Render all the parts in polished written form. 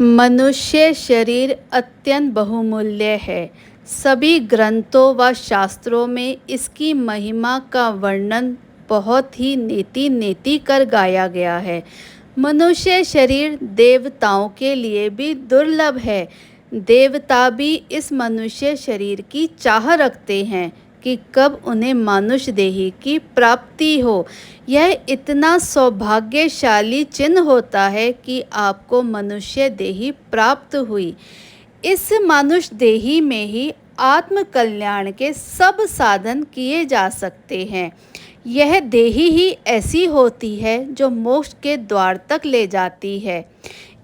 मनुष्य शरीर अत्यंत बहुमूल्य है। सभी ग्रंथों व शास्त्रों में इसकी महिमा का वर्णन बहुत ही नेति नेति कर गाया गया है। मनुष्य शरीर देवताओं के लिए भी दुर्लभ है। देवता भी इस मनुष्य शरीर की चाह रखते हैं कि कब उन्हें मानुष देही की प्राप्ति हो। यह इतना सौभाग्यशाली चिन्ह होता है कि आपको मनुष्य देही प्राप्त हुई। इस मानुष देही में ही आत्म कल्याण के सब साधन किए जा सकते हैं। यह देही ही ऐसी होती है जो मोक्ष के द्वार तक ले जाती है।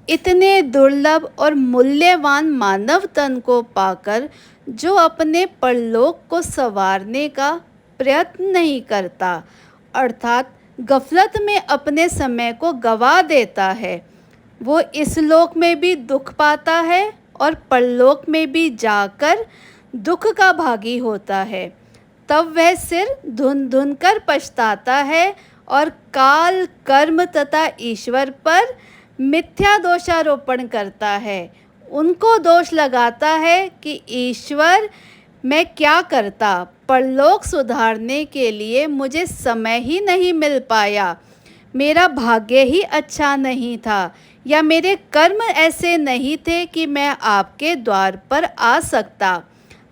इतने दुर्लभ और मूल्यवान मानव तन को पाकर जो अपने परलोक को संवारने का प्रयत्न नहीं करता, अर्थात गफलत में अपने समय को गवा देता है, वो इस लोक में भी दुख पाता है और परलोक में भी जाकर दुख का भागी होता है। तब वह सिर धुन धुन कर पछताता है और काल, कर्म तथा ईश्वर पर मिथ्या दोषारोपण करता है। उनको दोष लगाता है कि ईश्वर, मैं क्या करता, परलोक सुधारने के लिए मुझे समय ही नहीं मिल पाया, मेरा भाग्य ही अच्छा नहीं था, या मेरे कर्म ऐसे नहीं थे कि मैं आपके द्वार पर आ सकता,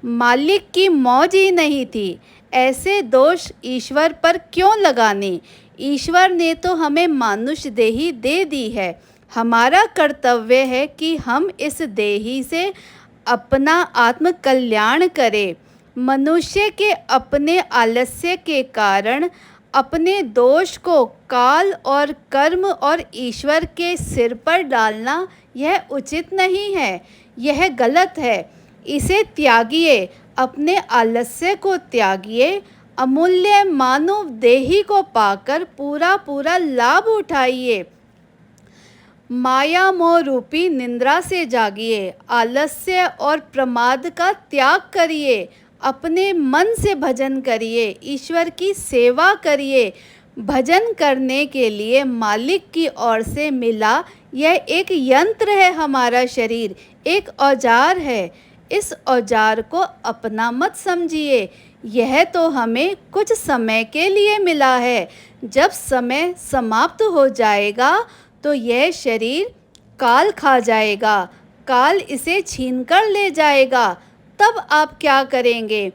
मालिक की मौज ही नहीं थी। ऐसे दोष ईश्वर पर क्यों लगाने? ईश्वर ने तो हमें मानुष देही दे दी है। हमारा कर्तव्य है कि हम इस देही से अपना आत्म कल्याण करें। मनुष्य के अपने आलस्य के कारण अपने दोष को काल और कर्म और ईश्वर के सिर पर डालना यह उचित नहीं है, यह गलत है। इसे त्यागिए, अपने आलस्य को त्यागिए, अमूल्य मानव देही को पाकर पूरा पूरा लाभ उठाइए। माया मोह रूपी निंद्रा से जागिए, आलस्य और प्रमाद का त्याग करिए, अपने मन से भजन करिए, ईश्वर की सेवा करिए। भजन करने के लिए मालिक की ओर से मिला यह एक यंत्र है। हमारा शरीर एक औजार है। इस औजार को अपना मत समझिए। यह तो हमें कुछ समय के लिए मिला है। जब समय समाप्त हो जाएगा तो यह शरीर काल खा जाएगा, काल इसे छीनकर ले जाएगा। तब आप क्या करेंगे?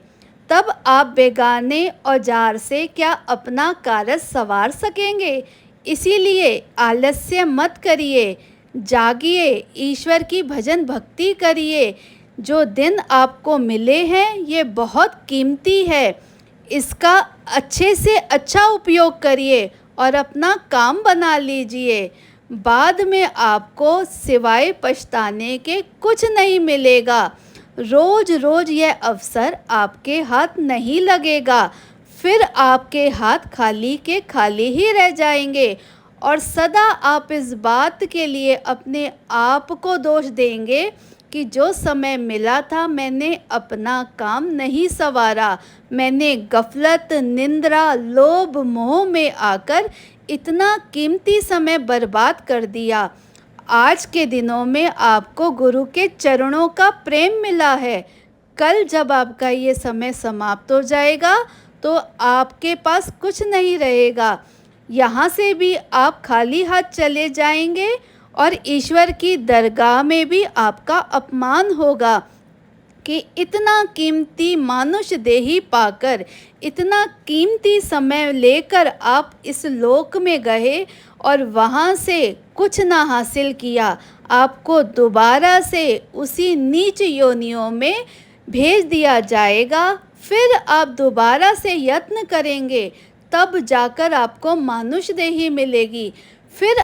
तब आप बेगाने औजार से क्या अपना कार्य संवार सकेंगे? इसीलिए आलस्य मत करिए, जागिए, ईश्वर की भजन भक्ति करिए। जो दिन आपको मिले हैं ये बहुत कीमती है। इसका अच्छे से अच्छा उपयोग करिए और अपना काम बना लीजिए। बाद में आपको सिवाय पछताने के कुछ नहीं मिलेगा। रोज रोज यह अवसर आपके हाथ नहीं लगेगा, फिर आपके हाथ खाली के खाली ही रह जाएंगे और सदा आप इस बात के लिए अपने आप को दोष देंगे कि जो समय मिला था मैंने अपना काम नहीं संवारा, मैंने गफलत, निंद्रा, लोभ, मोह में आकर इतना कीमती समय बर्बाद कर दिया। आज के दिनों में आपको गुरु के चरणों का प्रेम मिला है। कल जब आपका ये समय समाप्त हो जाएगा तो आपके पास कुछ नहीं रहेगा। यहाँ से भी आप खाली हाथ चले जाएंगे और ईश्वर की दरगाह में भी आपका अपमान होगा कि इतना कीमती मानुष देही पाकर, इतना कीमती समय लेकर आप इस लोक में गए और वहाँ से कुछ ना हासिल किया। आपको दोबारा से उसी नीच योनियों में भेज दिया जाएगा। फिर आप दोबारा से यत्न करेंगे, तब जाकर आपको मानुष देही मिलेगी। फिर